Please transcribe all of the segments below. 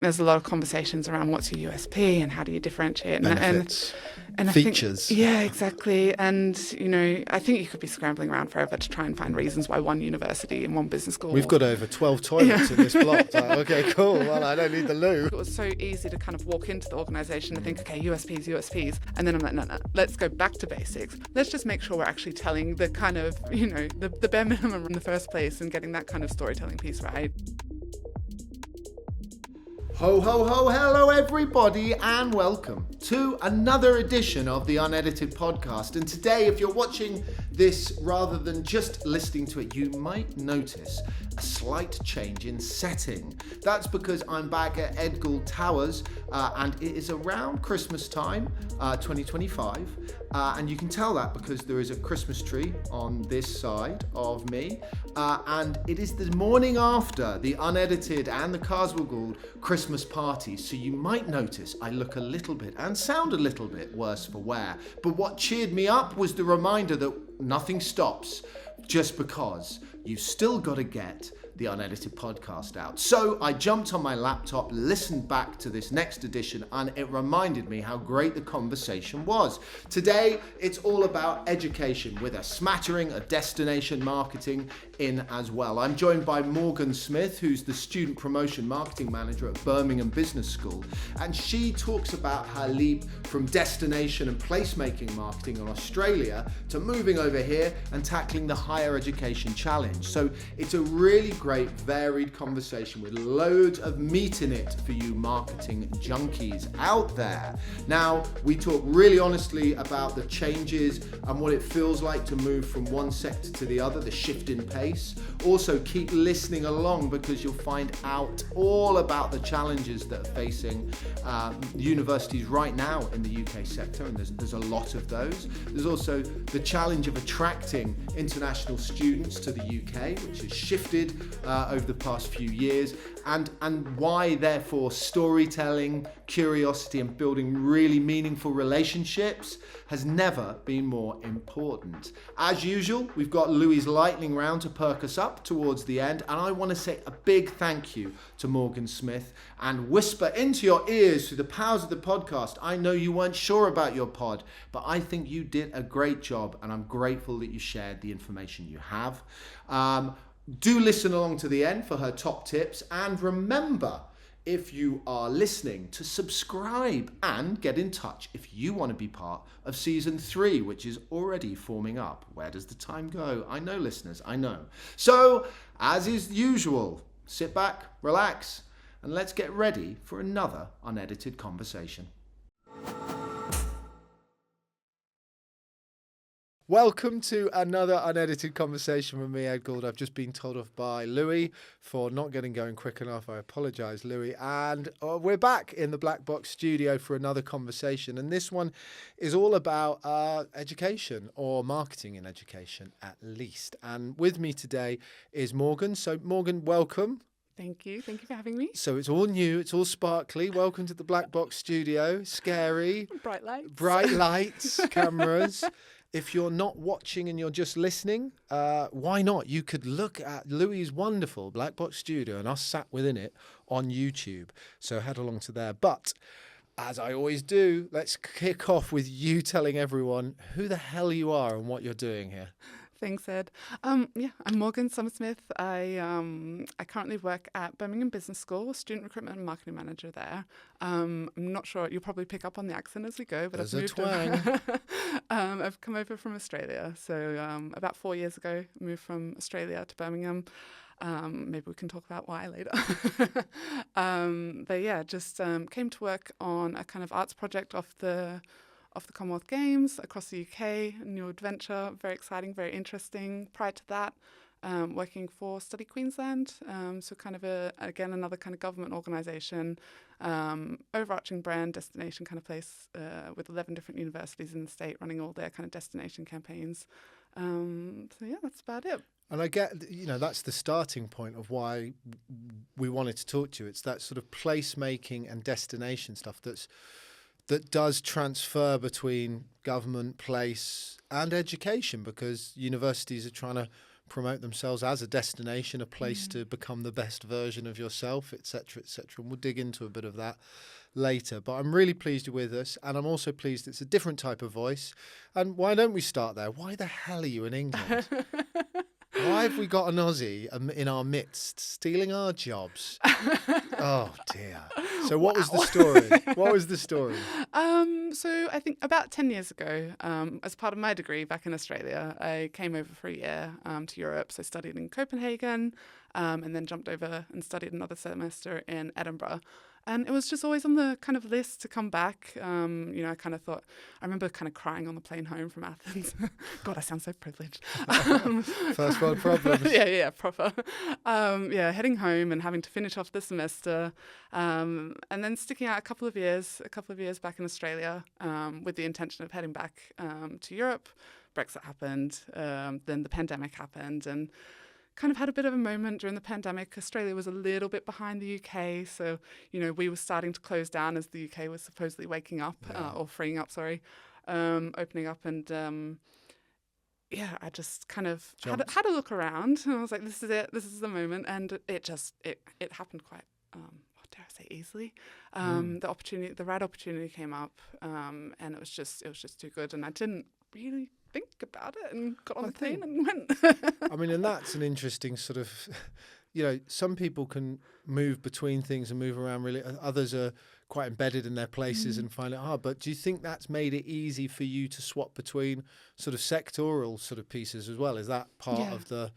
There's a lot of conversations around what's your USP and how do you differentiate. Benefits, and features. Yeah, exactly. And, I think you could be scrambling around forever to try and find reasons why one university and one business school. We've got over 12 toilets in this block. Okay, cool. Well, I don't need the loo. It was so easy to kind of walk into the organisation and think, okay, USPs. And then I'm like, no, let's go back to basics. Let's just make sure we're actually telling the kind of, the bare minimum in the first place and getting that kind of storytelling piece right. Ho, ho, ho, hello everybody and welcome to another edition of the Unedited podcast. And today, if you're watching this rather than just listening to it, you might notice a slight change in setting. That's because I'm back at Ed Gould Towers and it is around Christmas time, 2025. And you can tell that because there is a Christmas tree on this side of me. And it is the morning after the Unedited and the Carswell Gould Christmas parties. So you might notice I look a little bit and sound a little bit worse for wear. But what cheered me up was the reminder that nothing stops just because you've still got to get the Unedited podcast out. So I jumped on my laptop, listened back to this next edition, and it reminded me how great the conversation was. Today, it's all about education with a smattering of destination marketing in as well. I'm joined by Morgan Smith, who's the Student Promotion Marketing Manager at Birmingham Business School, and she talks about her leap from destination and placemaking marketing in Australia to moving over here and tackling the higher education challenge. So it's a really great varied conversation with loads of meat in it for you marketing junkies out there. Now, we talk really honestly about the changes and what it feels like to move from one sector to the other, the shift in pace. Also, keep listening along because you'll find out all about the challenges that are facing universities right now in the UK sector, and there's a lot of those. There's also the challenge of attracting international students to the UK, which has shifted over the past few years, and why therefore storytelling, curiosity and building really meaningful relationships has never been more important. As usual, we've got Louis' lightning round to perk us up towards the end, and I want to say a big thank you to Morgan Smith and whisper into your ears through the powers of the podcast. I know you weren't sure about your pod, but I think you did a great job, and I'm grateful that you shared the information you have. Do listen along to the end for her top tips, and remember, if you are listening, to subscribe and get in touch if you want to be part of season 3, which is already forming up. Where does the time go? I know, listeners, I know. So, as is usual, sit back, relax, and let's get ready for another unedited conversation. Welcome to another unedited conversation with me, Ed Gould. I've just been told off by Louis for not getting going quick enough. I apologise, Louis. And we're back in the Black Box studio for another conversation. And this one is all about education, or marketing in education at least. And with me today is Morgan. So Morgan, welcome. Thank you for having me. So it's all new, it's all sparkly. Welcome to the Black Box studio. Scary. Bright lights, cameras. If you're not watching and you're just listening, why not? You could look at Louis' wonderful Black Box studio and us sat within it on YouTube. So head along to there. But as I always do, let's kick off with you telling everyone who the hell you are and what you're doing here. Thanks, Ed. I'm Morgan Summersmith. I currently work at Birmingham Business School, student recruitment and marketing manager there. I'm not sure, you'll probably pick up on the accent as we go, but There's I've moved over. I've come over from Australia. So about 4 years ago, moved from Australia to Birmingham. Maybe we can talk about why later. But yeah, just came to work on a kind of arts project off the Commonwealth Games across the UK, a new adventure, very exciting, very interesting. Prior to that, working for Study Queensland, so kind of another kind of government organisation, overarching brand, destination kind of place with 11 different universities in the state running all their kind of destination campaigns. So yeah, that's about it. And I get, that's the starting point of why we wanted to talk to you. It's that sort of placemaking and destination stuff that does transfer between government, place and education, because universities are trying to promote themselves as a destination, a place to become the best version of yourself, etc., etc. And we'll dig into a bit of that later. But I'm really pleased you're with us, and I'm also pleased it's a different type of voice. And why don't we start there? Why the hell are you in England? Why have we got an Aussie in our midst stealing our jobs? Oh dear. So what was the story? What was the story? So I think about 10 years ago, as part of my degree back in Australia, I came over for a year to Europe. So I studied in Copenhagen and then jumped over and studied another semester in Edinburgh. And it was just always on the kind of list to come back. I kind of thought, I remember kind of crying on the plane home from Athens. God, I sound so privileged. First world problems. Yeah, proper. Heading home and having to finish off the semester, and then sticking out a couple of years back in Australia with the intention of heading back to Europe. Brexit happened, then the pandemic happened, and kind of had a bit of a moment during the pandemic. Australia was a little bit behind the UK, so we were starting to close down as the UK was supposedly waking up or freeing up, opening up, and I just kind of had a look around, and I was like, this is it, this is the moment, and it happened quite, dare I say, easily. The right opportunity came up, and it was just too good, and I didn't really think about it and got on the plane and went. I mean, and that's an interesting sort of, some people can move between things and move around really. Others are quite embedded in their places and find it hard. But do you think that's made it easy for you to swap between sort of sectoral sort of pieces as well? Is that part of the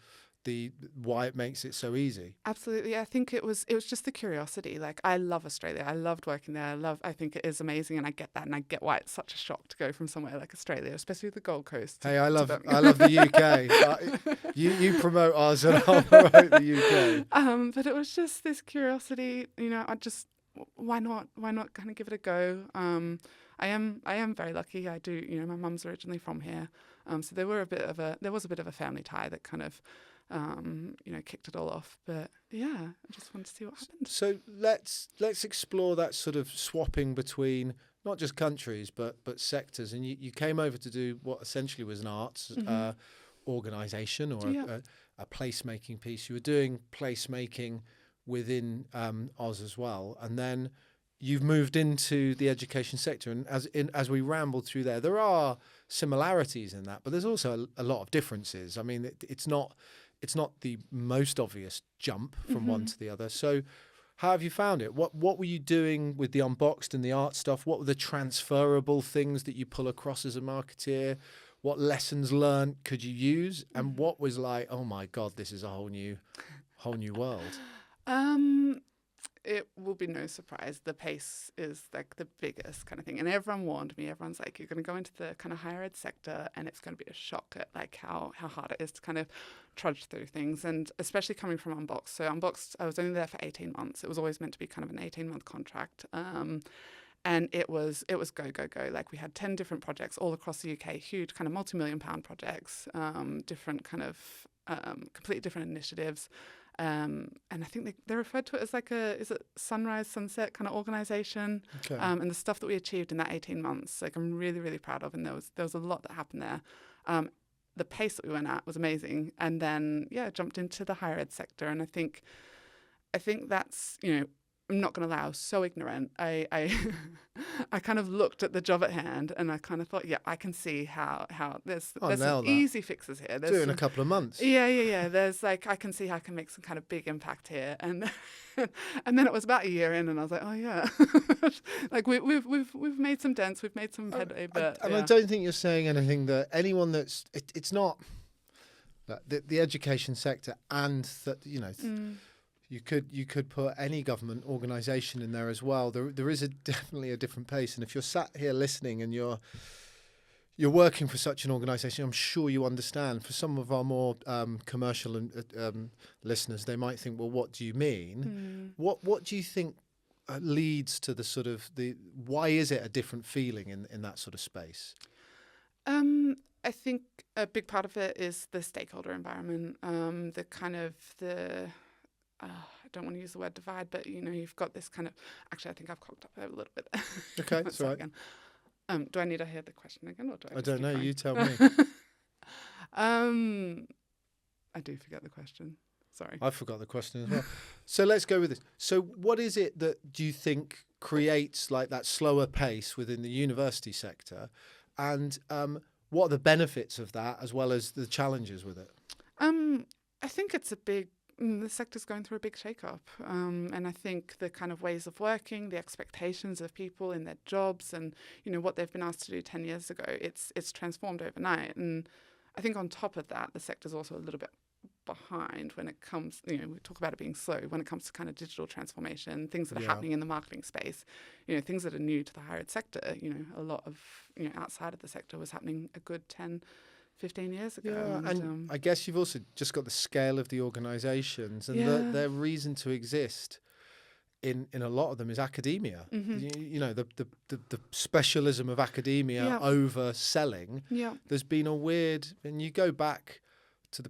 why it makes it so easy? Absolutely. I think it was just the curiosity. Like, I love Australia. I loved working there. I think it is amazing, and I get that, and I get why it's such a shock to go from somewhere like Australia, especially the Gold Coast. Hey, I love the UK. You promote ours, and I'll promote the UK. But it was just this curiosity. Why not kind of give it a go? I am very lucky. I do. My mum's originally from here, so there was a bit of a family tie that kind of kicked it all off. But yeah, I just wanted to see what happened. So let's explore that sort of swapping between not just countries but sectors. And you came over to do what essentially was an arts organisation or a placemaking piece. You were doing placemaking within Oz as well, and then you've moved into the education sector. And as we rambled through there are similarities in that, but there's also a lot of differences. I mean, it's not the most obvious jump from one to the other. So how have you found it? What were you doing with the unboxed and the art stuff? What were the transferable things that you pull across as a marketeer? What lessons learned could you use? And what was like, oh my God, this is a whole new world? It will be no surprise. The pace is like the biggest kind of thing. And everyone warned me. Everyone's like, you're going to go into the kind of higher ed sector and it's going to be a shock at like how hard it is to kind of trudge through things. And especially coming from Unboxed. So Unboxed, I was only there for 18 months. It was always meant to be kind of an 18-month contract. And it was go. Like, we had 10 different projects all across the UK, huge kind of multi-million-pound projects, different kind of completely different initiatives. And I think they referred to it as like is it sunrise, sunset kind of organisation. Okay. And the stuff that we achieved in that 18 months, like, I'm really, really proud of. And there was a lot that happened there. The pace that we went at was amazing. And then, jumped into the higher ed sector. And I think that's, I'm not going to lie, I was so ignorant. I kind of looked at the job at hand and I kind of thought, I can see how there's some easy fixes here. Do it in a couple of months. Yeah. There's like, I can see how I can make some kind of big impact here. And and then it was about a year in and I was like, oh yeah, like we've made some dents, we've made some headway. But I don't think you're saying anything that anyone it's not the education sector and that You could put any government organisation in there as well. There is definitely a different pace, and if you're sat here listening and you're working for such an organisation, I'm sure you understand. For some of our more commercial listeners, they might think, "Well, what do you mean?" What do you think leads to the sort of why is it a different feeling in that sort of space? I think a big part of it is the stakeholder environment, I don't want to use the word divide, but you've got this kind of. Actually, I think I've cocked up a little bit. Okay, that's right. Again. Do I need to hear the question again, or do I? I don't know. You tell me. I do forget the question. Sorry. I forgot the question as well. So let's go with this. So what is it that do you think creates like that slower pace within the university sector, and what are the benefits of that as well as the challenges with it? I think it's the sector's going through a big shake-up, and I think the kind of ways of working, the expectations of people in their jobs, and what they've been asked to do 10 years ago, it's transformed overnight. And I think on top of that, the sector's also a little bit behind when it comes, we talk about it being slow, when it comes to kind of digital transformation, things that are happening in the marketing space, things that are new to the higher ed sector. A lot of, outside of the sector was happening a good 10, 15 years ago. Yeah, and I guess you've also just got the scale of the organisations and their reason to exist in a lot of them is academia. The specialism of academia over selling. Yeah. There's been a weird, and you go back to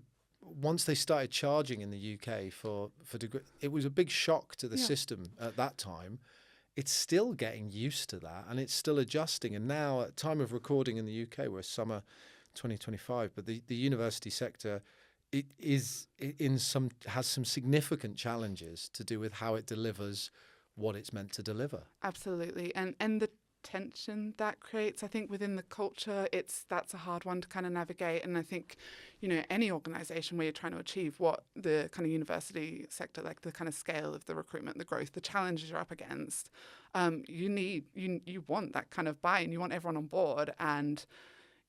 once they started charging in the UK for degree, it was a big shock to the system at that time. It's still getting used to that and it's still adjusting. And now at time of recording in the UK, we're summer 2025, but the university sector has some significant challenges to do with how it delivers what it's meant to deliver. Absolutely. And the tension that creates, I think, within the culture, that's a hard one to kind of navigate. And I think, any organisation where you're trying to achieve what the kind of university sector, like the kind of scale of the recruitment, the growth, the challenges you're up against, you want that kind of buy-in, you want everyone on board. And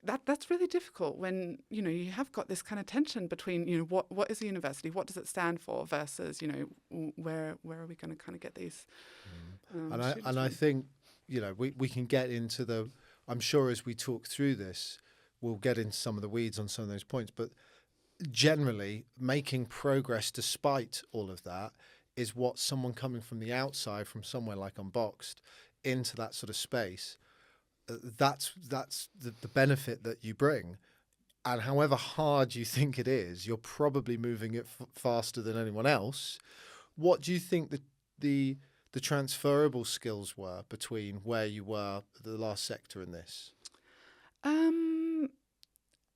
that's really difficult when, you have got this kind of tension between, what is a university, what does it stand for versus, where are we going to kind of get these and I think, we can get into I'm sure as we talk through this, we'll get into some of the weeds on some of those points, but generally making progress despite all of that is what someone coming from the outside, from somewhere like Unboxed, into that sort of space, that's the benefit that you bring. And however hard you think it is, you're probably moving it faster than anyone else. What do you think the transferable skills were between where you were the last sector in this?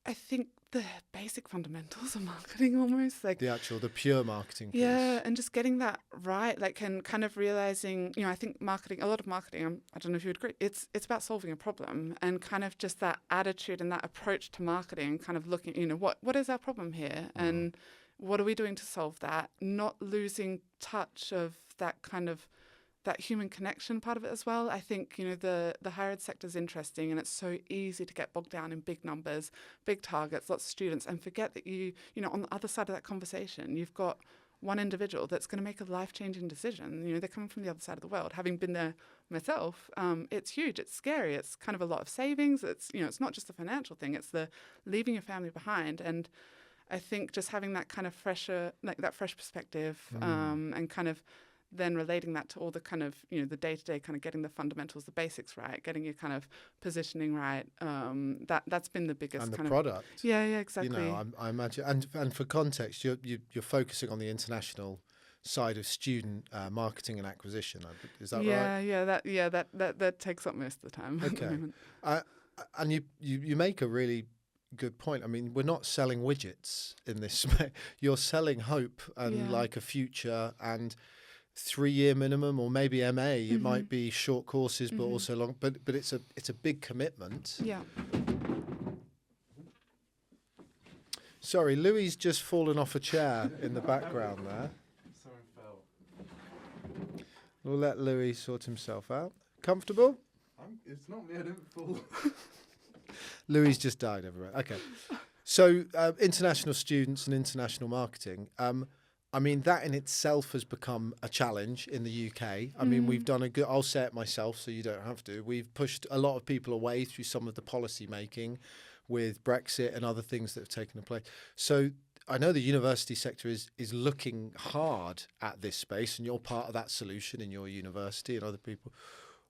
I think the basic fundamentals of marketing, almost like the pure marketing piece. Yeah, and just getting that right, and kind of realizing, I think a lot of marketing, I don't know if you would agree, it's about solving a problem, and kind of just that attitude and that approach to marketing, kind of looking, what is our problem here, and what are we doing to solve that? Not losing touch of that kind of that human connection part of it as well. I think, the higher ed sector is interesting, and it's so easy to get bogged down in big numbers, big targets, lots of students, and forget that on the other side of that conversation, you've got one individual that's going to make a life-changing decision. They're coming from the other side of the world. Having been there myself, it's huge. It's scary. It's kind of a lot of savings. It's, it's not just a financial thing. It's the leaving your family behind. And I think just having that kind of fresh perspective, and kind of then relating that to all the kind of, the day-to-day, kind of getting the fundamentals, the basics right, getting your kind of positioning right. That's been the biggest and the kind product. Of... Yeah, exactly. I imagine, and for context, you're focusing on the international side of student marketing and acquisition. Is that right? Yeah, that takes up most of the time. Okay. And you make a really good point. I mean, we're not selling widgets in this. You're selling hope and like a future and 3-year minimum, or maybe MA. It might be short courses, but also long. But it's a big commitment. Yeah. Sorry, Louis just fallen off a chair in the background there. Someone fell. We'll let Louis sort himself out. Comfortable? It's not me. I didn't fall. Louis just died everywhere. Okay. So international students and international marketing. I mean, that in itself has become a challenge in the UK. I mean, we've done I'll say it myself so you don't have to. We've pushed a lot of people away through some of the policy making with Brexit and other things that have taken place. So I know the university sector is looking hard at this space, and you're part of that solution in your university and other people.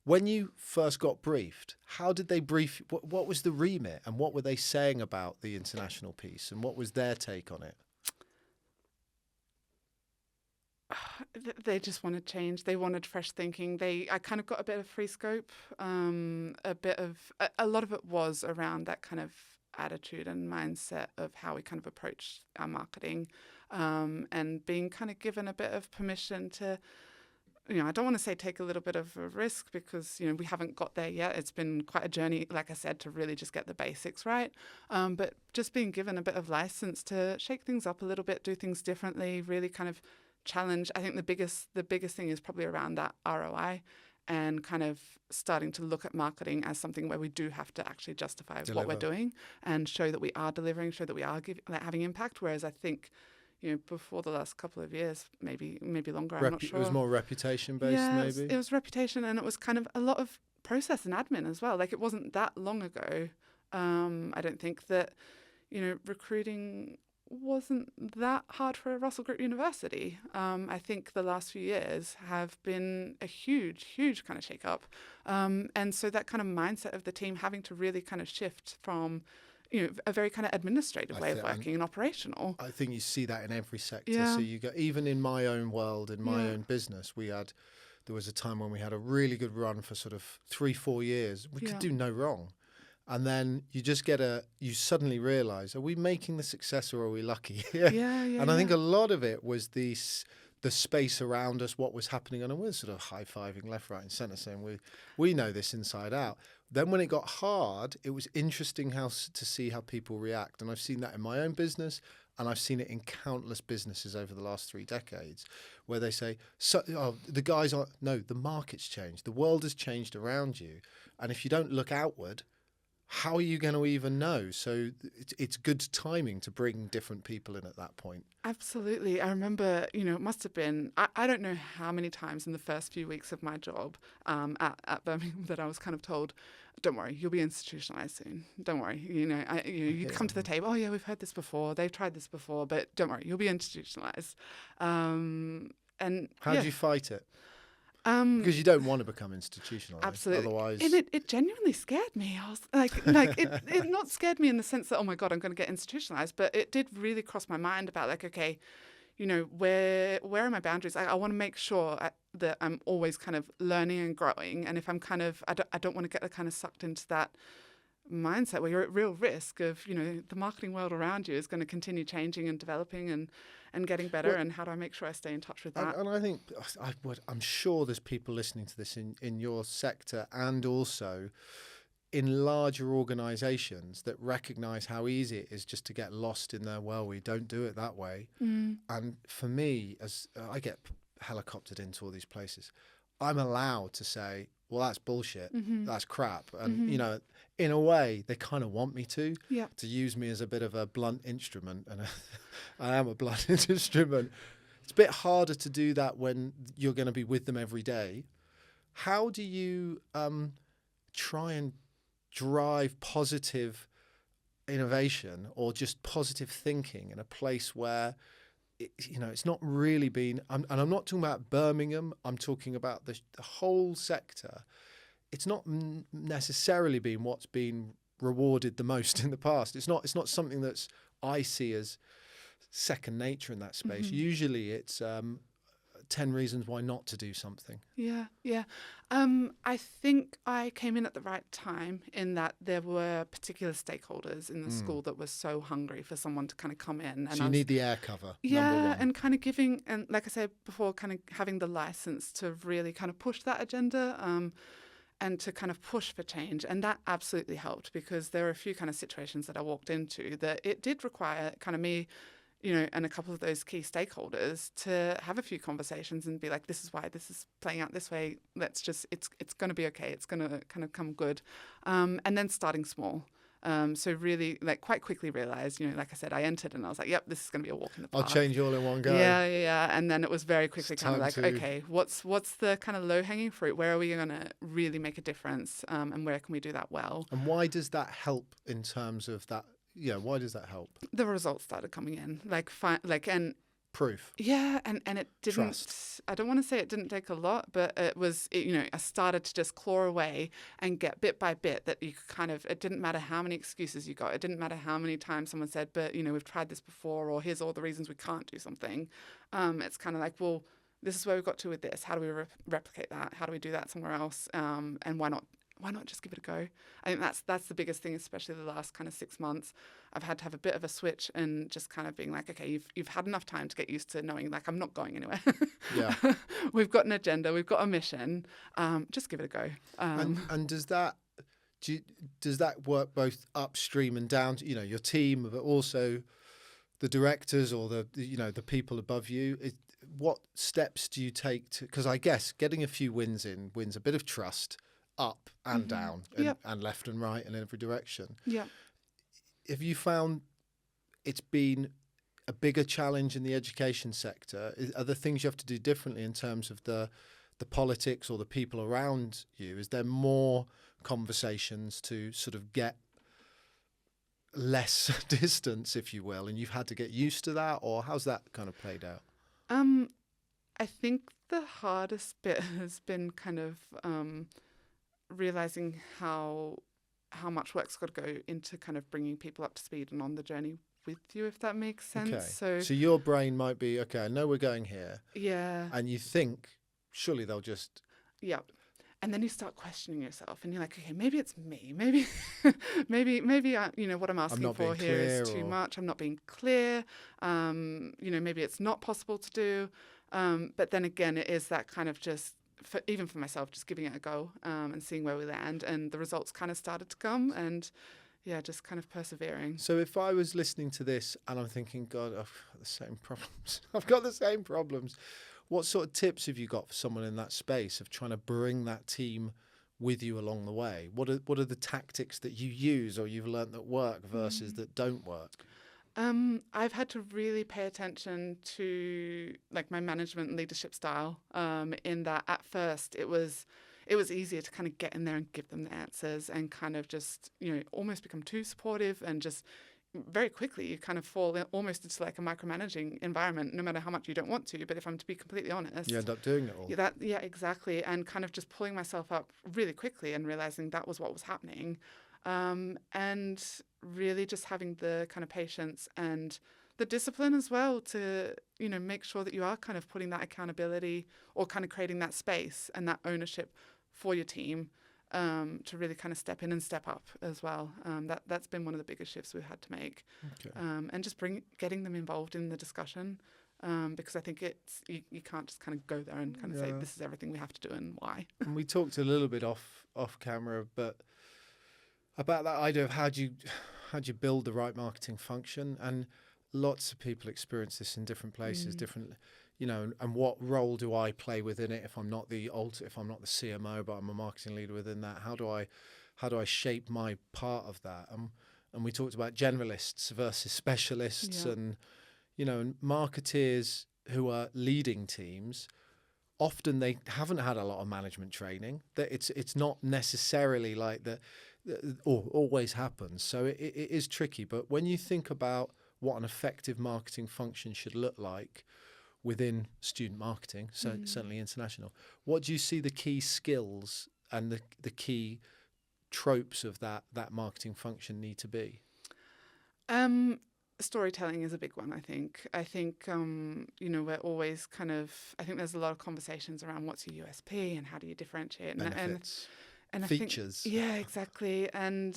When you first got briefed, how did they brief? What was the remit, and what were they saying about the international piece, and what was their take on it? They just wanted change. They wanted fresh thinking. I kind of got a bit of free scope. A lot of it was around that kind of attitude and mindset of how we kind of approach our marketing, and being kind of given a bit of permission to, I don't want to say take a little bit of a risk, because, we haven't got there yet. It's been quite a journey, like I said, to really just get the basics right. But just being given a bit of license to shake things up a little bit, do things differently, really kind of challenge. I think the biggest thing is probably around that ROI, and kind of starting to look at marketing as something where we do have to actually justify what we're doing and show that we are delivering, show that we are having impact. Whereas I think, before the last couple of years, maybe longer, I'm not sure. It was more reputation based, maybe? It was reputation, and it was kind of a lot of process and admin as well. Like, it wasn't that long ago. I don't think that, recruiting wasn't that hard for a Russell Group university. I think the last few years have been a huge kind of shake-up. And so that kind of mindset of the team having to really kind of shift from, a very kind of administrative way of working and operational. I think you see that in every sector. Yeah. So you go, even in my own world, in my own business, there was a time when we had a really good run for sort of 3-4 years. We could do no wrong. And then you suddenly realize, are we making the success or are we lucky? And I think a lot of it was the space around us, what was happening. And we're sort of high-fiving left, right and centre saying we know this inside out. Then when it got hard, it was interesting to see how people react. And I've seen that in my own business, and I've seen it in countless businesses over the last 3 decades, where they say, the market's changed. The world has changed around you. And if you don't look outward, how are you going to even know? So it's good timing to bring different people in at that point. Absolutely. I remember, it must have been, I don't know how many times in the first few weeks of my job at Birmingham that I was kind of told, don't worry, you'll be institutionalised soon. Don't worry. You come to the table, oh yeah, we've heard this before. They've tried this before, but don't worry, you'll be institutionalised. And how did you fight it? Because you don't want to become institutionalized. Absolutely. Otherwise, and it genuinely scared me. I was like it not scared me in the sense that, oh my God, I'm going to get institutionalized, but it did really cross my mind about, like, okay, where are my boundaries? I want to make sure that I'm always kind of learning and growing. And if I'm kind of, I don't want to get kind of sucked into that mindset where you're at real risk of, the marketing world around you is going to continue changing and developing and getting better. And how do I make sure I stay in touch with that? And I think I'm sure there's people listening to this in your sector and also in larger organizations that recognize how easy it is just to get lost in their, well, we don't do it that way. And for me, as I get helicoptered into all these places, I'm allowed to say, well, that's bullshit. That's crap. And, in a way, they kind of want me to use me as a bit of a blunt instrument. And I am a blunt instrument. It's a bit harder to do that when you're going to be with them every day. How do you try and drive positive innovation or just positive thinking in a place where it's not really been, and I'm not talking about Birmingham, I'm talking about the whole sector. It's not necessarily been what's been rewarded the most in the past. It's not something that's I see as second nature in that space. Usually it's 10 reasons why not to do something. Yeah. I think I came in at the right time in that there were particular stakeholders in the school that were so hungry for someone to kind of come in. And so you need the air cover. Yeah, number one. and kind of giving, and like I said before, kind of having the license to really kind of push that agenda and to kind of push for change. And that absolutely helped, because there were a few kind of situations that I walked into that it did require kind of me, and a couple of those key stakeholders to have a few conversations and be like, this is why this is playing out this way. Let's just, it's going to be okay. It's going to kind of come good. And then starting small. So really, like, quite quickly realized, like I said, I entered and I was like, yep, this is going to be a walk in the park. I'll change all in one go. Yeah. And then it was very quickly kind of like, okay, what's the kind of low hanging fruit? Where are we going to really make a difference? And where can we do that well? And why does that help in terms of that? Yeah, why does that help? The results started coming in, and proof. Yeah, and it didn't. Trust. I don't want to say it didn't take a lot, but it was. I started to just claw away and get bit by bit that you could kind of. It didn't matter how many excuses you got. It didn't matter how many times someone said, "But we've tried this before," or "Here's all the reasons we can't do something." It's kind of like, well, this is where we got to with this. How do we replicate that? How do we do that somewhere else? And why not why not just give it a go? I think that's the biggest thing, especially the last kind of 6 months. I've had to have a bit of a switch and just kind of being like, okay, you've had enough time to get used to knowing like I'm not going anywhere. Yeah. We've got an agenda, we've got a mission. Just give it a go. And does that work both upstream and down to, your team, but also the directors or the people above you? What steps do you take to? Because I guess getting a few wins a bit of trust up and down and left and right and in every direction. Yeah. Have you found it's been a bigger challenge in the education sector? Are there things you have to do differently in terms of the politics or the people around you? Is there more conversations to sort of get less distance, if you will, and you've had to get used to that, or how's that kind of played out? I think the hardest bit has been kind of realizing how much work's got to go into kind of bringing people up to speed and on the journey with you, if that makes sense. Okay. So your brain might be, okay, I know we're going here. Yeah. And you think, surely they'll just... Yeah. And then you start questioning yourself and you're like, okay, maybe it's me. Maybe, what I'm asking for here is too much. I'm not being clear. Maybe it's not possible to do. But then again, it is that kind of just, even for myself, just giving it a go and seeing where we land. And the results kind of started to come and, just kind of persevering. So if I was listening to this and I'm thinking, God, I've got the same problems. I've got the same problems. What sort of tips have you got for someone in that space of trying to bring that team with you along the way? What are the tactics that you use or you've learned that work versus that don't work? I've had to really pay attention to like my management and leadership style. In that at first it was easier to kind of get in there and give them the answers and kind of just almost become too supportive and just very quickly you kind of fall almost into like a micromanaging environment, no matter how much you don't want to. But if I'm to be completely honest, you end up doing it all. Yeah, exactly. And kind of just pulling myself up really quickly and realizing that was what was happening. And really just having the kind of patience and the discipline as well to, make sure that you are kind of putting that accountability or kind of creating that space and that ownership for your team. To really kind of step in and step up as well. That's been one of the biggest shifts we've had to make. Okay. And just getting them involved in the discussion because I think it's you can't just kind of go there and kind of say this is everything we have to do and why. And we talked a little bit off camera, but about that idea of how do you build the right marketing function, and lots of people experience this in different places, different. And what role do I play within it if I'm not the CMO, but I'm a marketing leader within that? How do I shape my part of that? And we talked about generalists versus specialists, and marketeers who are leading teams. Often they haven't had a lot of management training. That it's not necessarily like that, or always happens. So it is tricky. But when you think about what an effective marketing function should look like within student marketing, so certainly international, what do you see the key skills and the key tropes of that marketing function need to be? Storytelling is a big one, I think. We're always kind of, I think there's a lot of conversations around what's your USP and how do you differentiate. Benefits. And features. Exactly. And,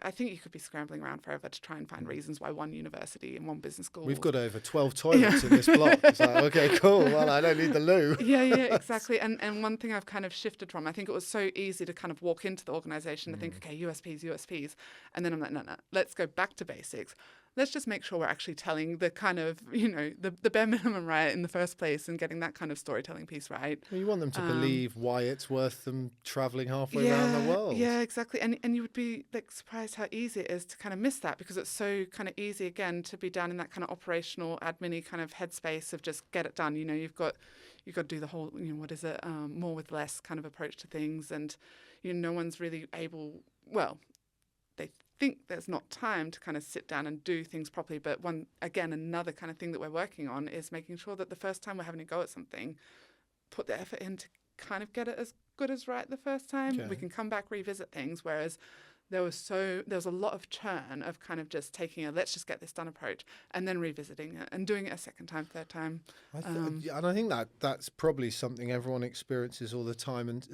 I think you could be scrambling around forever to try and find reasons why one university and one business school. We've got over 12 toilets in this block. It's like, okay, cool. Well, I don't need the loo. Yeah, exactly. And one thing I've kind of shifted from, I think it was so easy to kind of walk into the organization and think, okay, USPs. And then I'm like, no, let's go back to basics. Let's just make sure we're actually telling the kind of, the bare minimum right in the first place and getting that kind of storytelling piece right. Well, you want them to believe why it's worth them traveling halfway around the world. Yeah, exactly. And you would be like surprised how easy it is to kind of miss that, because it's so kind of easy, again, to be down in that kind of operational, admin-y kind of headspace of just get it done. You've got to do the whole, more with less kind of approach to things. And, no one's really able, they think there's not time to kind of sit down and do things properly. But another kind of thing that we're working on is making sure that the first time we're having a go at something, put the effort in to kind of get it as good as right the first time. Okay. We can come back, revisit things, whereas there was a lot of churn of kind of just taking a let's just get this done approach and then revisiting it and doing it a second time, third time. And I think that's probably something everyone experiences all the time. And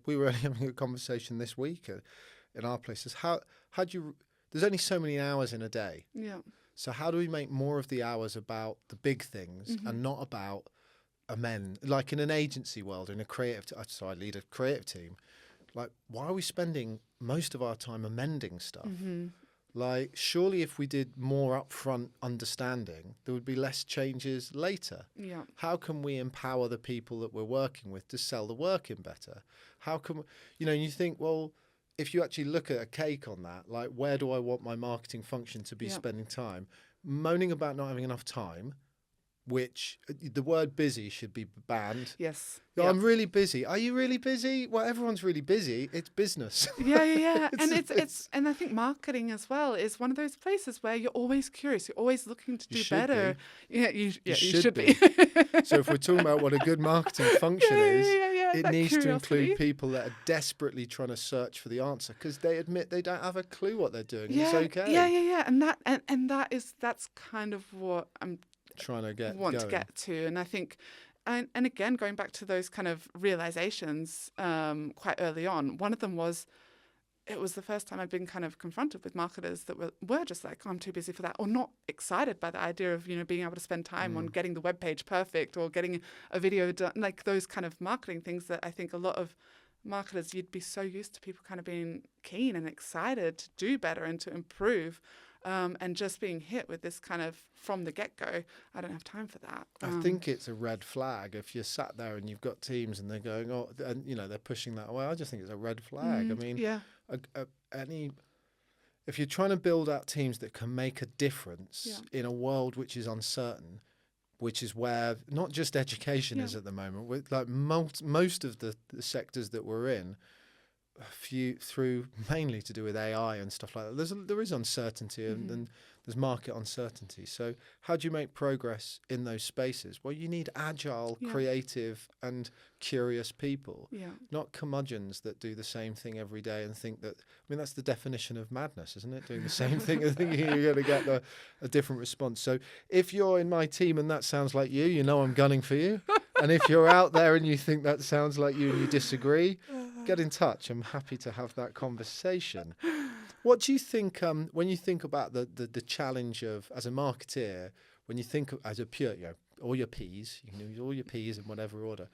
we were having a conversation this week in our places. How do you? There's only so many hours in a day. Yeah. So how do we make more of the hours about the big things and not about amend? Like in an agency world, in a creative, I lead a creative team. Like, why are we spending most of our time amending stuff? Like, surely if we did more upfront understanding, there would be less changes later. Yeah. How can we empower the people that we're working with to sell the work in better? How can, you think, well, if you actually look at a cake on that, like, where do I want my marketing function to be spending time? Moaning about not having enough time, which the word busy should be banned. Yes. I'm really busy. Are you really busy? Well, everyone's really busy. It's business. Yeah. And it's and I think marketing as well is one of those places where you're always curious. You're always looking to do better. Yeah, you should be. So if we're talking about what a good marketing function is, it needs to include people that are desperately trying to search for the answer because they admit they don't have a clue what they're doing. Yeah, it's okay. Yeah. And that's kind of what I'm trying to get to. And I think and again going back to those kind of realizations quite early on, one of them was it was the first time I'd been kind of confronted with marketers that were just like, I'm too busy for that, or not excited by the idea of being able to spend time on getting the web page perfect or getting a video done, like those kind of marketing things that I think a lot of marketers, you'd be so used to people kind of being keen and excited to do better and to improve. And just being hit with this kind of from the get-go, I don't have time for that. I think it's a red flag if you're sat there and you've got teams and they're going, and they're pushing that away. I just think it's a red flag. I mean, if you're trying to build out teams that can make a difference in a world which is uncertain, which is where not just education is at the moment, with like most of the sectors that we're in, through mainly to do with AI and stuff like that. There is uncertainty and there's market uncertainty. So how do you make progress in those spaces? Well, you need agile, creative and curious people, not curmudgeons that do the same thing every day and think that, that's the definition of madness, isn't it? Doing the same thing and thinking you're going to get a different response. So if you're in my team and that sounds like you, I'm gunning for you. And if you're out there and you think that sounds like you and you disagree, get in touch. I'm happy to have that conversation. What do you think when you think about the challenge of, as a marketeer, when you think of, as a pure, all your P's, you can use all your P's in whatever order.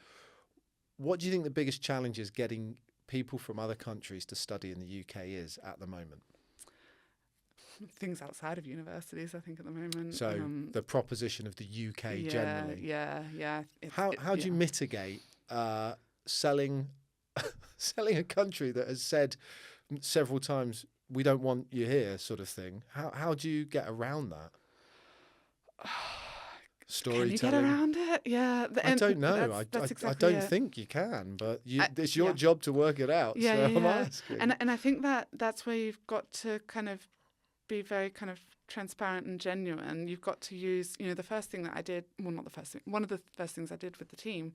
What do you think the biggest challenge is getting people from other countries to study in the UK is at the moment? Things outside of universities, I think, at the moment. So the proposition of the UK generally. Yeah. How do you mitigate selling a country that has said several times, we don't want you here, sort of thing? How do you get around that? Storytelling. Can you get around it? Yeah. I don't know. That's exactly I don't think you can, but it's your yeah. job to work it out. I'm asking. And I think that's where you've got to kind of be very kind of transparent and genuine. You've got to use, the first thing that I did, well, not the first thing, one of the first things I did with the team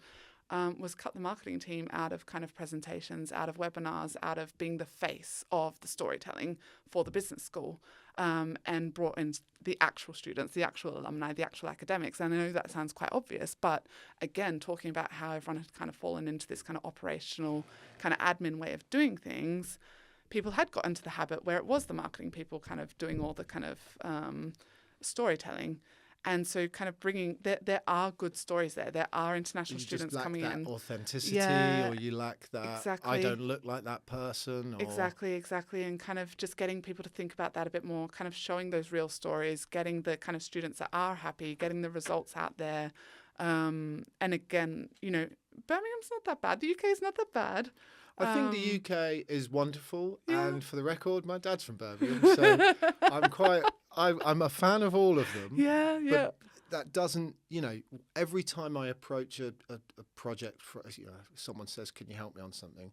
was cut the marketing team out of kind of presentations, out of webinars, out of being the face of the storytelling for the business school, and brought in the actual students, the actual alumni, the actual academics. And I know that sounds quite obvious, but again, talking about how everyone had kind of fallen into this kind of operational kind of admin way of doing things, people had got into the habit where it was the marketing people kind of doing all the kind of storytelling. And so kind of bringing, there are good stories there. There are international students coming in. You just lack that authenticity, or you lack that, exactly. I don't look like that person. Or... Exactly. And kind of just getting people to think about that a bit more, kind of showing those real stories, getting the kind of students that are happy, getting the results out there. And again, Birmingham's not that bad. The UK is not that bad. I think the UK is wonderful, and for the record, my dad's from Birmingham, so I'm a fan of all of them. Yeah. But that doesn't, every time I approach a project, someone says, "Can you help me on something?"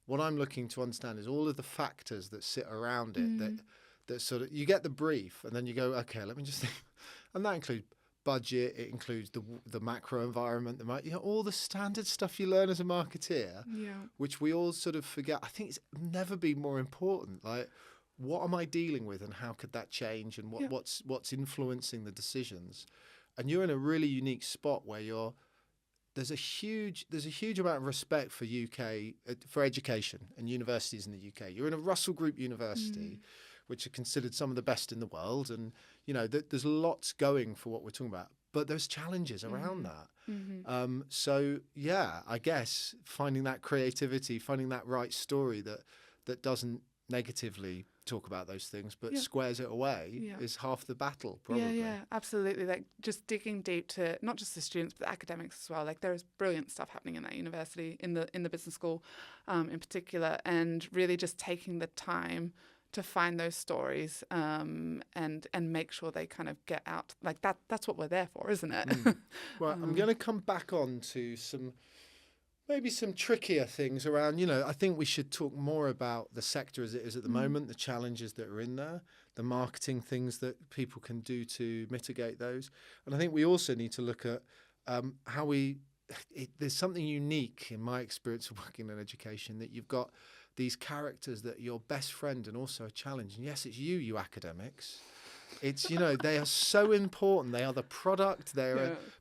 What I'm looking to understand is all of the factors that sit around it. That sort of, you get the brief, and then you go, "Okay, let me just think," and that includes budget, it includes the macro environment, all the standard stuff you learn as a marketeer, which we all sort of forget. I think it's never been more important. Like, what am I dealing with, and how could that change, and what's influencing the decisions? And you're in a really unique spot where there's a huge amount of respect for UK for education and universities in the UK. You're in a Russell Group university, which are considered some of the best in the world, and there's lots going for what we're talking about. But there's challenges around that. So yeah, I guess finding that creativity, finding that right story that doesn't negatively talk about those things but squares it away is half the battle, probably. Yeah, absolutely. Like, just digging deep to not just the students but the academics as well. Like, there is brilliant stuff happening in that university, in the business school in particular, and really just taking the time to find those stories and make sure they kind of get out. Like, that's what we're there for, isn't it? Well, I'm going to come back on to maybe some trickier things around, I think we should talk more about the sector as it is at the moment, the challenges that are in there, the marketing things that people can do to mitigate those. And I think we also need to look at how there's something unique in my experience of working in education, that you've got these characters that are your best friend and also a challenge. And yes, it's you academics. It's, they are so important. They are the product.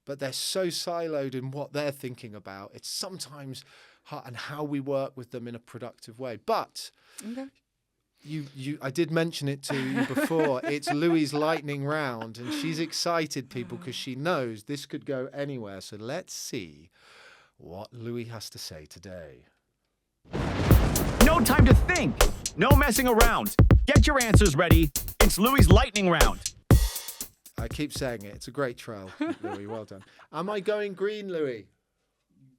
But they're so siloed in what they're thinking about. It's sometimes hard, and how we work with them in a productive way. But I did mention it to you before. It's Louie's lightning round, and she's excited, people, because she knows this could go anywhere. So let's see what Louie has to say today. No time to think. No messing around. Get your answers ready. It's Louie's lightning round. I keep saying it. It's a great trial, Louie. Well done. Am I going green, Louie?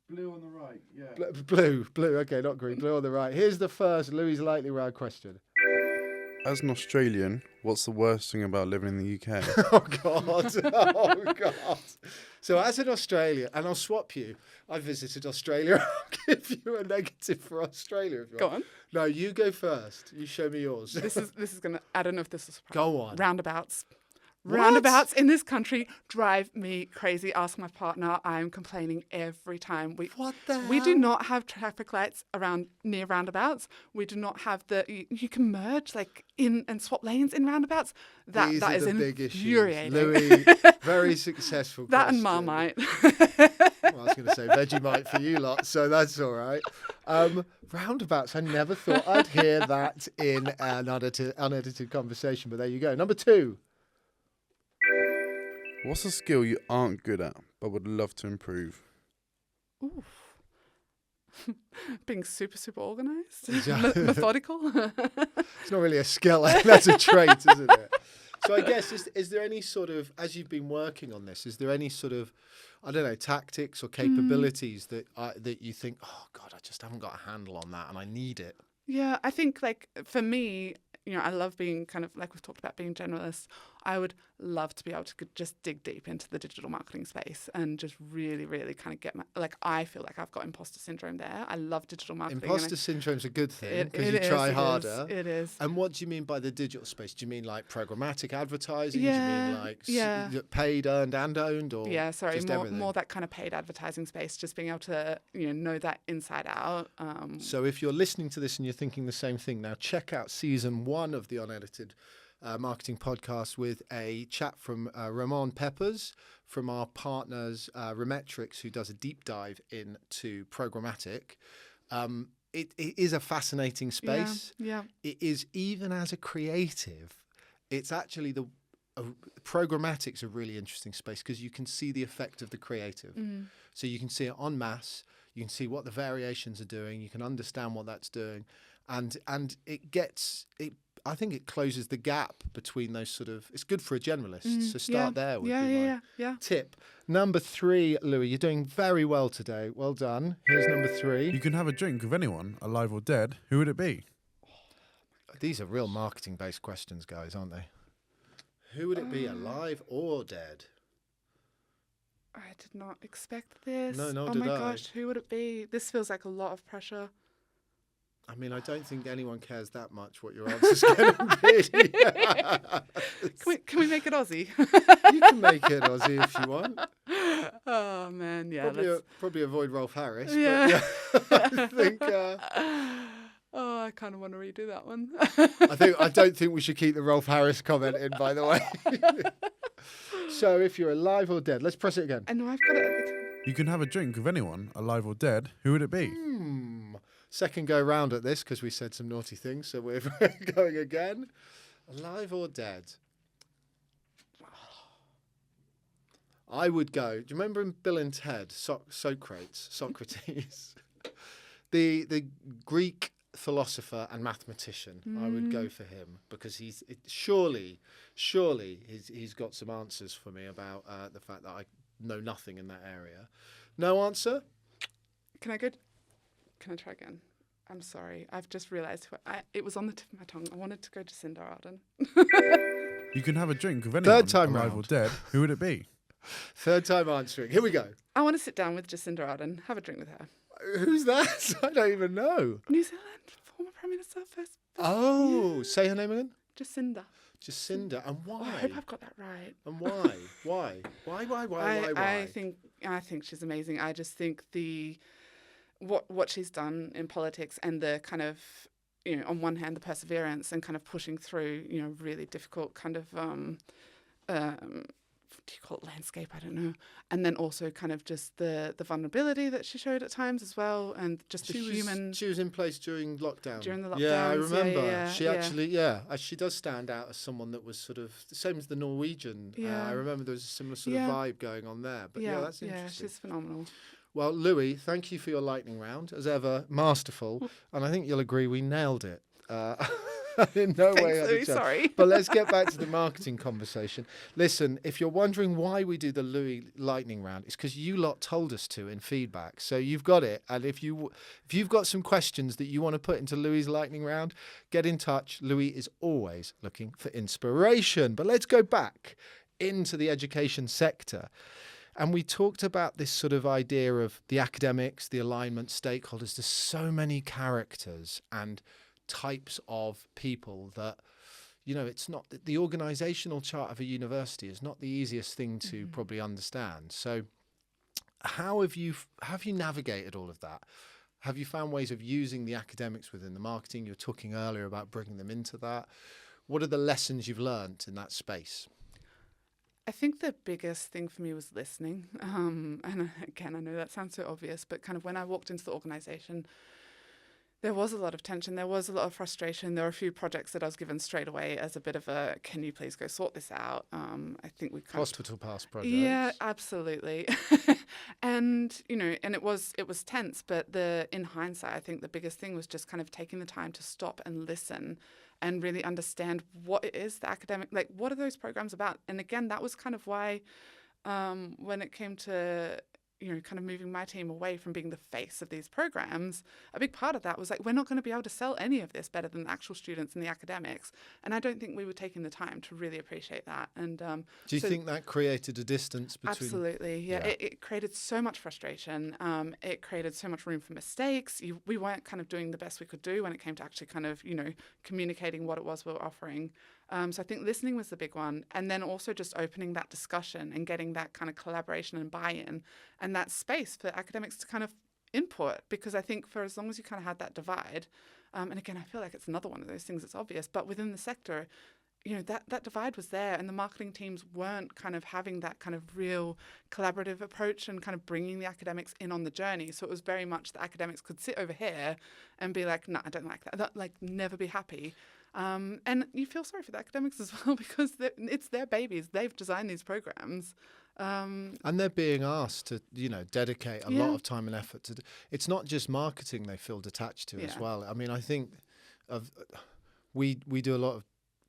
Blue on the right, yeah. Blue. Okay, not green. Blue on the right. Here's the first Louie's lightning round question. As an Australian, what's the worst thing about living in the UK? Oh, God. So as an Australian, and I'll swap you. I visited Australia. I'll give you a negative for Australia if you want. Go on. No, you go first. You show me yours. This is going to, I don't know if this is... Go on. Roundabouts. What? Roundabouts in this country drive me crazy. Ask my partner. I'm complaining every time. What the hell? We do not have traffic lights near roundabouts. We do not have you can merge in and swap lanes in roundabouts. That are is the big infuriating. Louie, very successful That question. and Marmite. Well, I was going to say Vegemite for you lot, so that's all right. Roundabouts, I never thought I'd hear that in an unedited conversation, but there you go. Number 2. What's a skill you aren't good at but would love to improve? Oof. Being super, super organised. Methodical. It's not really a skill, that's a trait, isn't it? So I guess, is there any sort of, as you've been working on this, is there any sort of, I don't know, tactics or capabilities that you think, oh God, I just haven't got a handle on that and I need it? Yeah, I think for me, I love being kind of, like we've talked about, being generalist. I would love to be able to just dig deep into the digital marketing space and just really, really kind of get I feel like I've got imposter syndrome there. I love digital marketing. Imposter syndrome's a good thing because you try harder. It is. And what do you mean by the digital space? Do you mean like programmatic advertising? Yeah, Do you mean like paid, earned and owned? Or more that kind of paid advertising space, just being able to know that inside out. So if you're listening to this and you're thinking the same thing, now check out season 1 of the Unedited marketing podcast with a chat from Ramon Peppers from our partners Remetrics, who does a deep dive into programmatic. It is a fascinating space. Yeah. It is, even as a creative, it's actually programmatic's a really interesting space because you can see the effect of the creative. So you can see it en masse. You can see what the variations are doing. You can understand what that's doing, and I think it closes the gap between those sort of. It's good for a generalist. So start there. Would be my tip. Number 3, Louis, you're doing very well today. Well done. Here's number 3. You can have a drink with anyone, alive or dead. Who would it be? These are real marketing-based questions, guys, aren't they? Who would it be, alive or dead? I did not expect this. No, oh did my I. gosh, who would it be? This feels like a lot of pressure. I mean, I don't think anyone cares that much what your answer's going to be. Can we make it Aussie? You can make it Aussie if you want. Oh man, yeah. Probably avoid Rolf Harris. Yeah. But I think. Oh, I kind of want to redo that one. I don't think we should keep the Rolf Harris comment in, by the way. So, if you're alive or dead, let's press it again. I know I've got it. You can have a drink with anyone, alive or dead. Who would it be? Second go round at this because we said some naughty things, so we're going again. Alive or dead? I would go. Do you remember in Bill and Ted, Socrates, the Greek philosopher and mathematician? I would go for him because surely he's got some answers for me about the fact that I know nothing in that area. No answer? Can I try again? I'm sorry. I've just realised it was on the tip of my tongue. I wanted to go to Jacinda Ardern. You can have a drink with anyone, Third time alive round. or dead. Who would it be? Third time answering. Here we go. I want to sit down with Jacinda Ardern, have a drink with her. Who's that? I don't even know. New Zealand, former Prime Minister, first. Oh, say her name again. Jacinda. Jacinda. And why? Oh, I hope I've got that right. And why? Why? I think she's amazing. I just think what she's done in politics and the kind of, on one hand, the perseverance and kind of pushing through, really difficult kind of, what do you call it, landscape? I don't know. And then also kind of just the vulnerability that she showed at times as well, and just human. She was in place during lockdown. During the lockdowns. Yeah, I remember. Yeah, she actually, she does stand out as someone that was sort of the same as the Norwegian. Yeah. I remember there was a similar sort of vibe going on there. But that's interesting. Yeah, she's phenomenal. Well, Louis, thank you for your lightning round. As ever, masterful. And I think you'll agree we nailed it. In no Thanks, way. Louis, sorry. But let's get back to the marketing conversation. Listen, if you're wondering why we do the Louis lightning round, it's because you lot told us to in feedback. So you've got it. And if you've got some questions that you want to put into Louis' lightning round, get in touch. Louis is always looking for inspiration. But let's go back into the education sector. And we talked about this sort of idea of the academics, the alignment, stakeholders. There's so many characters and types of people that, it's not the organizational chart of a university is not the easiest thing to probably understand. So how have you navigated all of that? Have you found ways of using the academics within the marketing? You were talking earlier about bringing them into that. What are the lessons you've learned in that space? I think the biggest thing for me was listening. And again, I know that sounds so obvious, but kind of when I walked into the organisation, there was a lot of tension. There was a lot of frustration. There were a few projects that I was given straight away as a bit of a, can you please go sort this out? I think we kind Hospital pass projects. Yeah, absolutely. And, and it was tense, but in hindsight, I think the biggest thing was just kind of taking the time to stop and listen and really understand what it is, the academic, like what are those programs about? And again, that was kind of why when it came to, kind of moving my team away from being the face of these programs, a big part of that was like, we're not going to be able to sell any of this better than the actual students and the academics. And I don't think we were taking the time to really appreciate that. And do you think that created a distance between? Absolutely, yeah. It created so much frustration. It created so much room for mistakes. We weren't kind of doing the best we could do when it came to actually kind of, communicating what it was we were offering. So I think listening was the big one. And then also just opening that discussion and getting that kind of collaboration and buy-in and that space for academics to kind of input. Because I think for as long as you kind of had that divide, and again, I feel like it's another one of those things that's obvious, but within the sector, that divide was there, and the marketing teams weren't kind of having that kind of real collaborative approach and kind of bringing the academics in on the journey. So it was very much the academics could sit over here and be like, no, I don't like that, like never be happy. And you feel sorry for the academics as well because it's their babies. They've designed these programs. And they're being asked to, dedicate a lot of time and effort to. It's not just marketing they feel detached to as well. I mean, I think we do a lot of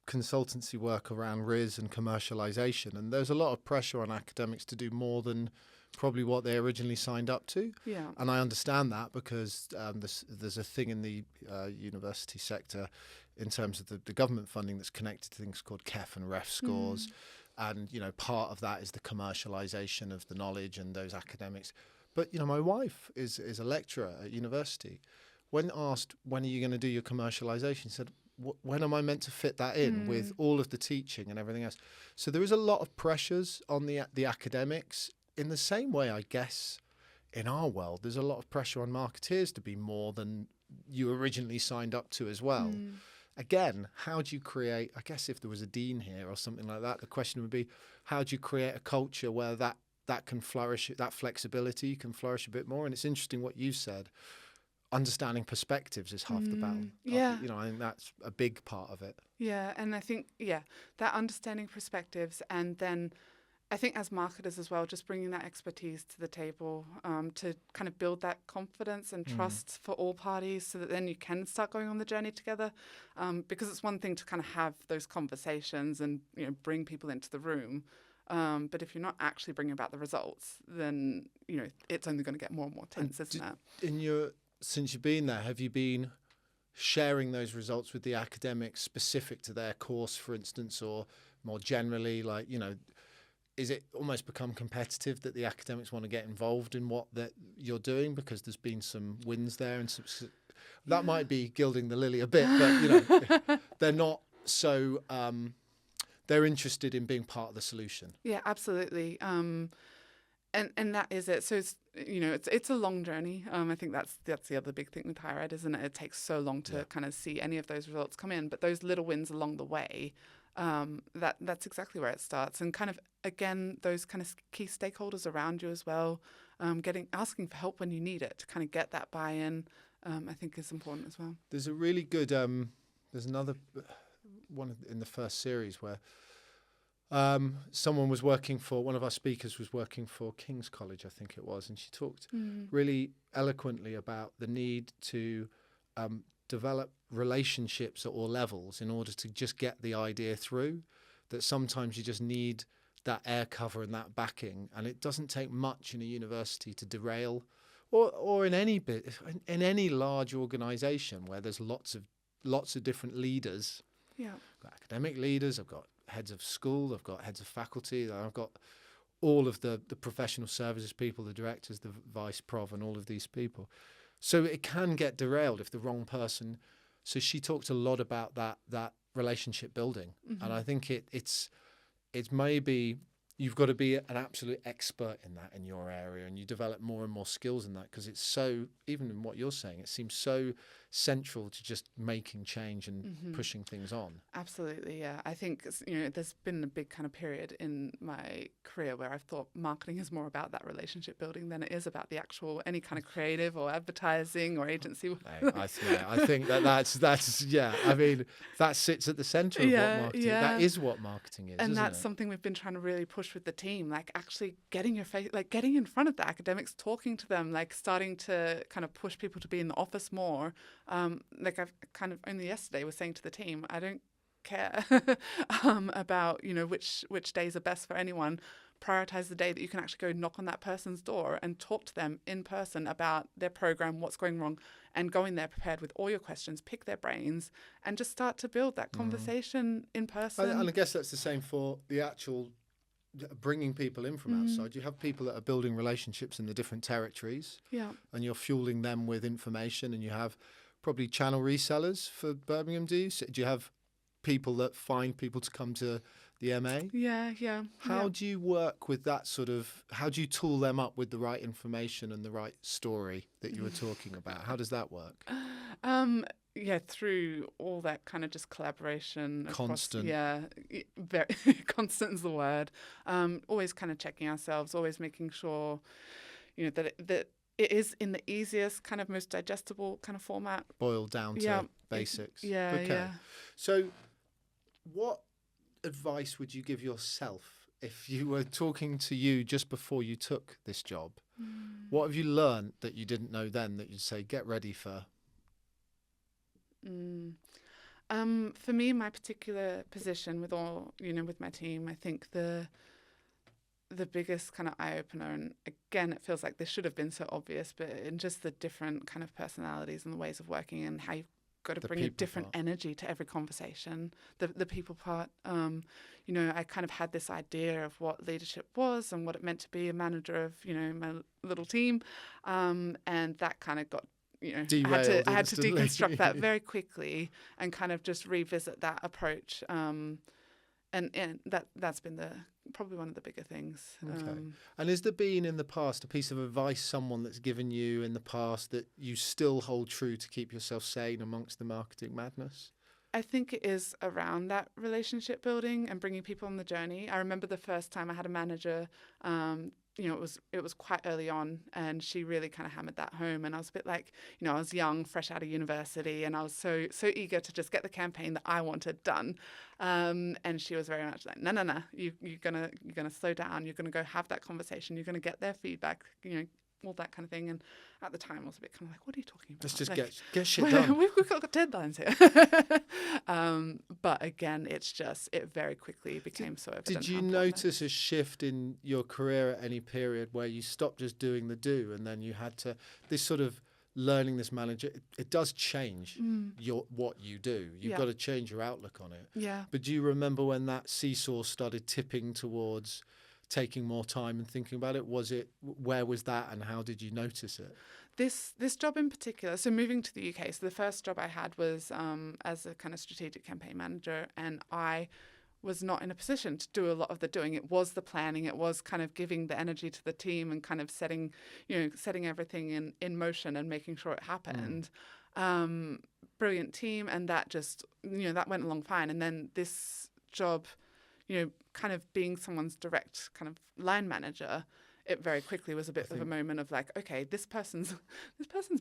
consultancy work around RIS and commercialization, and there's a lot of pressure on academics to do more than probably what they originally signed up to. Yeah. And I understand that because there's a thing in the university sector in terms of the government funding that's connected to things called KEF and REF scores. And, part of that is the commercialization of the knowledge and those academics. But, my wife is a lecturer at university. when asked, when are you going to do your commercialization, he said, when am I meant to fit that in with all of the teaching and everything else? So there is a lot of pressures on the academics in the same way, I guess, in our world, there's a lot of pressure on marketeers to be more than you originally signed up to as well. Again, how do you create, I guess if there was a dean here or something like that, the question would be, how do you create a culture where that can flourish, that flexibility can flourish a bit more? And it's interesting what you said. Understanding perspectives is half the battle. Yeah. I think that's a big part of it. Yeah, and I think, that understanding perspectives, and then I think as marketers as well, just bringing that expertise to the table to kind of build that confidence and trust for all parties, so that then you can start going on the journey together. Because it's one thing to kind of have those conversations and bring people into the room, but if you're not actually bringing about the results, then it's only going to get more and more tense, isn't it? Since you've been there, have you been sharing those results with the academics specific to their course, for instance, or more generally, like, is it almost become competitive that the academics want to get involved in what that you're doing because there's been some wins there, and that might be gilding the lily a bit, but they're not so they're interested in being part of the solution. Yeah, absolutely. And that is it. So it's a long journey. I think that's the other big thing with higher ed, isn't it? It takes so long to kind of see any of those results come in, but those little wins along the way, that's exactly where it starts. And kind of, again, those kind of key stakeholders around you as well, asking for help when you need it to kind of get that buy-in, I think is important as well. There's a really good, there's another one in the first series where someone was working for, one of our speakers was working for King's College, I think it was, and she talked really eloquently about the need to develop relationships at all levels in order to just get the idea through, that sometimes you just need that air cover and that backing, and it doesn't take much in a university to derail, or in any large organisation where there's lots of different leaders. Yeah, I've got academic leaders, I've got heads of school, I've got heads of faculty, I've got all of the professional services people, the directors, the vice prov, and all of these people. So it can get derailed if the wrong person. So she talked a lot about that relationship building, and I think it's maybe you've got to be an absolute expert in that in your area, and you develop more and more skills in that, because it's so, even in what you're saying, it seems so central to just making change and pushing things on. Absolutely, yeah. I think there's been a big kind of period in my career where I've thought marketing is more about that relationship building than it is about the actual any kind of creative or advertising or agency. I think that's yeah. I mean, that sits at the centre of what marketing. That is what marketing is, and isn't that's it? something we've been trying to really push with the team, like actually getting your face, like getting in front of the academics, talking to them, like starting to kind of push people to be in the office more. Like I've kind of only yesterday was saying to the team, I don't care about which days are best for anyone. Prioritize the day that you can actually go knock on that person's door and talk to them in person about their program, what's going wrong, and go in there prepared with all your questions, pick their brains, and just start to build that conversation in person. And I guess that's the same for the actual bringing people in from outside. You have people that are building relationships in the different territories, and you're fueling them with information, and you have probably channel resellers for Birmingham. Do you have people that find people to come to the MA? Yeah. How do you work with that sort of, how do you tool them up with the right information and the right story that you were talking about? How does that work? Through all that kind of just collaboration. Constant. Very constant is the word. Always kind of checking ourselves, always making sure, that it is in the easiest, kind of most digestible kind of format. Boiled down to basics. Yeah. So what advice would you give yourself if you were talking to you just before you took this job? What have you learned that you didn't know then that you'd say, get ready for? For me, my particular position with with my team, I think the biggest kind of eye-opener, and again, it feels like this should have been so obvious, but in just the different kind of personalities and the ways of working and how you've got to bring a different energy to every conversation, the people part. I kind of had this idea of what leadership was and what it meant to be a manager of, my little team, and that kind of got Derailed I had to instantly. deconstruct that very quickly and kind of just revisit that approach. And that's been probably one of the bigger things. Okay. And has there been in the past a piece of advice someone that's given you in the past that you still hold true to keep yourself sane amongst the marketing madness? I think it is around that relationship building and bringing people on the journey. I remember the first time I had a manager, it was quite early on, and she really kind of hammered that home. And I was a bit like, I was young, fresh out of university, and I was so eager to just get the campaign that I wanted done. And she was very much like, no, you're gonna slow down. You're gonna go have that conversation. You're gonna get their feedback. All that kind of thing. And at the time, I was a bit kind of like, what are you talking about? Let's just get shit done. We've got deadlines here. But again, it very quickly became so evident. Did you notice a shift in your career at any period where you stopped just doing the do and then you had to, this sort of learning this manager, it does change what you do. You've got to change your outlook on it. Yeah. But do you remember when that seesaw started tipping towards taking more time and thinking about it? Where was that and how did you notice it? This job in particular, so moving to the UK, so the first job I had was as a kind of strategic campaign manager, and I was not in a position to do a lot of the doing. It was the planning, it was kind of giving the energy to the team and kind of setting everything in motion and making sure it happened. Brilliant team, and that just, that went along fine. And then this job, kind of being someone's direct kind of line manager, it very quickly was a bit of a moment of like, okay, this person's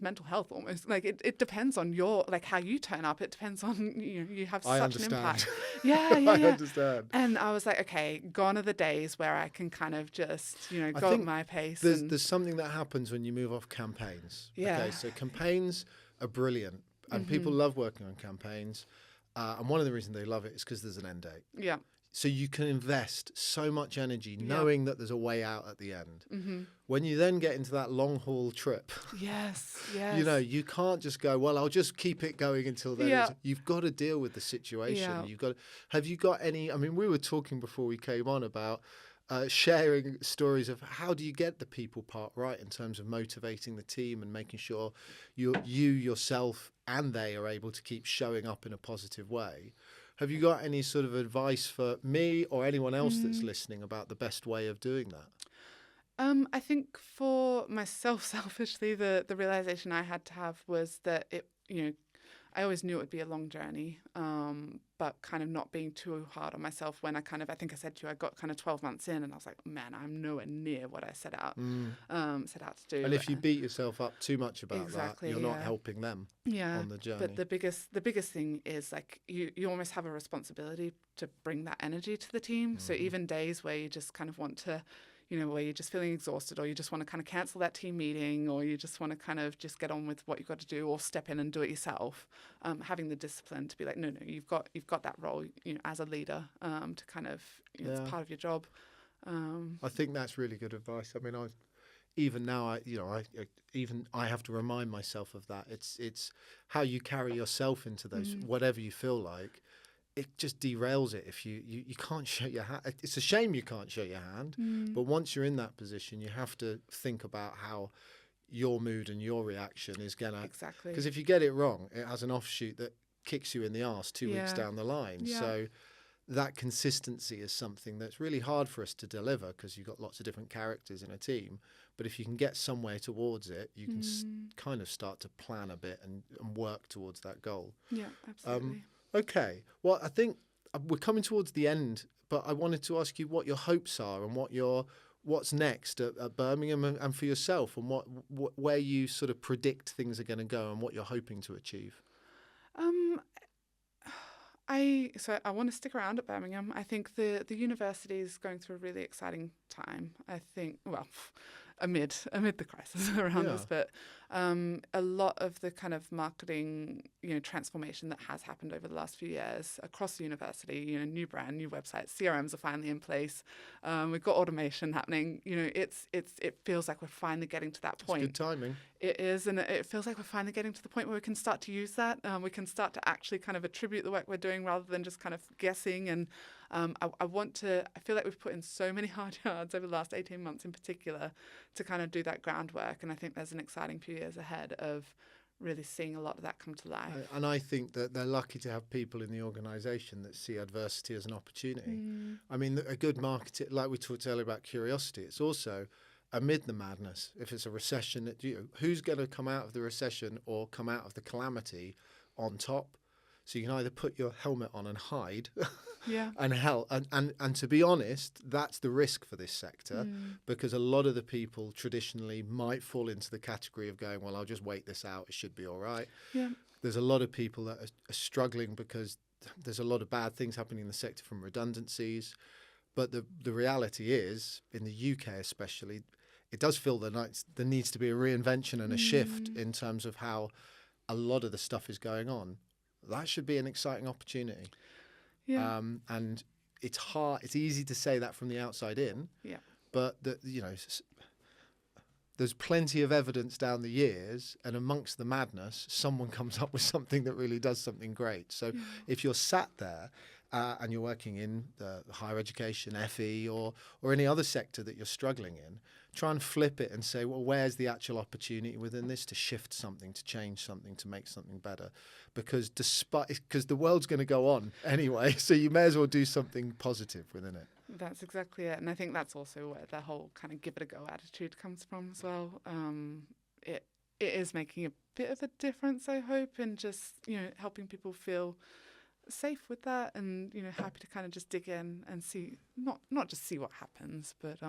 mental health almost, like it depends on your, like how you turn up. It depends on, you have such an impact. Yeah. I understand. And I was like, okay, gone are the days where I can kind of just, go at my pace. There's something that happens when you move off campaigns. Yeah. Okay, so campaigns are brilliant and people love working on campaigns. And one of the reasons they love it is because there's an end date. Yeah. So you can invest so much energy knowing that there's a way out at the end. Mm-hmm. When you then get into that long haul trip, yes. You can't just go, well, I'll just keep it going until then. Yeah. You've got to deal with the situation. Yeah. Have you got any, I mean, we were talking before we came on about sharing stories of how do you get the people part right in terms of motivating the team and making sure you yourself and they are able to keep showing up in a positive way. Have you got any sort of advice for me or anyone else that's listening about the best way of doing that? I think for myself, selfishly, the realization I had to have was that I always knew it would be a long journey, but kind of not being too hard on myself when I think I said to you, I got kind of 12 months in and I was like, man, I'm nowhere near what I set out to do. And if you beat yourself up too much about that, you're not helping them on the journey. But the biggest thing is like you almost have a responsibility to bring that energy to the team. So even days where you just kind of want to, where you're just feeling exhausted or you just want to kind of cancel that team meeting or you just want to kind of just get on with what you've got to do or step in and do it yourself, having the discipline to be like, no, you've got that role, as a leader, to kind of, it's part of your job. I think that's really good advice. I mean, even now, I have to remind myself of that. It's how you carry yourself into those, whatever you feel like. It just derails it if you can't show your hand. It's a shame you can't show your hand, but once you're in that position, you have to think about how your mood and your reaction is going to... Exactly. Because if you get it wrong, it has an offshoot that kicks you in the arse 2 weeks down the line. Yeah. So that consistency is something that's really hard for us to deliver because you've got lots of different characters in a team. But if you can get somewhere towards it, you can kind of start to plan a bit and work towards that goal. Yeah, absolutely. Okay. Well, I think we're coming towards the end, but I wanted to ask you what your hopes are and what's next at Birmingham and for yourself, and where you sort of predict things are going to go and what you're hoping to achieve. I want to stick around at Birmingham. I think the university is going through a really exciting time. I think, well, amid the crisis around us, but a lot of the kind of marketing, transformation that has happened over the last few years across the university, new brand, new websites, CRMs are finally in place. We've got automation happening. It feels like we're finally getting to that point. It's good timing. It is, and it feels like we're finally getting to the point where we can start to use that. We can start to actually kind of attribute the work we're doing rather than just kind of guessing. And I feel like we've put in so many hard yards over the last 18 months in particular to kind of do that groundwork. And I think there's an exciting few years ahead of really seeing a lot of that come to life. And I think that they're lucky to have people in the organisation that see adversity as an opportunity. I mean, a good marketer, like we talked earlier about curiosity, it's also amid the madness. If it's a recession, who's going to come out of the recession or come out of the calamity on top? So you can either put your helmet on and hide, and to be honest, that's the risk for this sector, because a lot of the people traditionally might fall into the category of going, well, I'll just wait this out, it should be all right. Yeah. There's a lot of people that are struggling because there's a lot of bad things happening in the sector from redundancies. But the reality is, in the UK especially, it does feel that there needs to be a reinvention and a shift in terms of how a lot of the stuff is going on. That should be an exciting opportunity. Yeah. And it's hard. It's easy to say that from the outside in. Yeah. But there's plenty of evidence down the years, and amongst the madness, someone comes up with something that really does something great. So if you're sat there and you're working in the higher education, FE, or any other sector that you're struggling in, try and flip it and say, well, where's the actual opportunity within this to shift something, to change something, to make something better? Because the world's going to go on anyway, so you may as well do something positive within it. That's exactly it. And I think that's also where the whole kind of give it a go attitude comes from as well. It is making a bit of a difference, I hope, and just, helping people feel safe with that, and happy to kind of just dig in and see, not just see what happens, but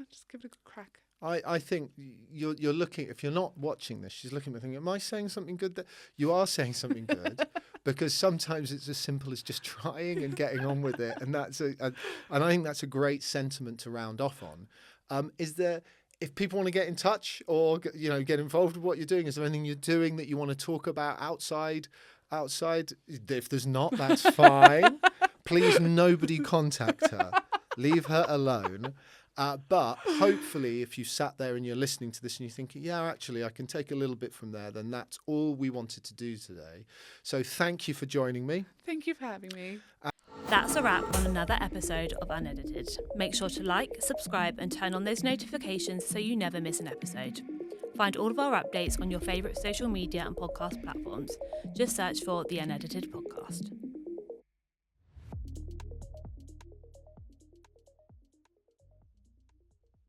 just give it a good crack. I think you're looking, if you're not watching this, she's looking at me thinking, am I saying something good? That you are saying something good, because sometimes it's as simple as just trying and getting on with it, and and I think that's a great sentiment to round off on. If people want to get in touch or get involved with what you're doing, is there anything you're doing that you want to talk about outside? If there's not, that's fine. Please, nobody contact her. Leave her alone. But hopefully, if you sat there and you're listening to this and you're thinking, yeah, actually, I can take a little bit from there, then that's all we wanted to do today. So thank you for joining me. Thank you for having me. That's a wrap on another episode of Unedited. Make sure to like, subscribe, and turn on those notifications so you never miss an episode. Find all of our updates on your favourite social media and podcast platforms. Just search for the Unedited Podcast.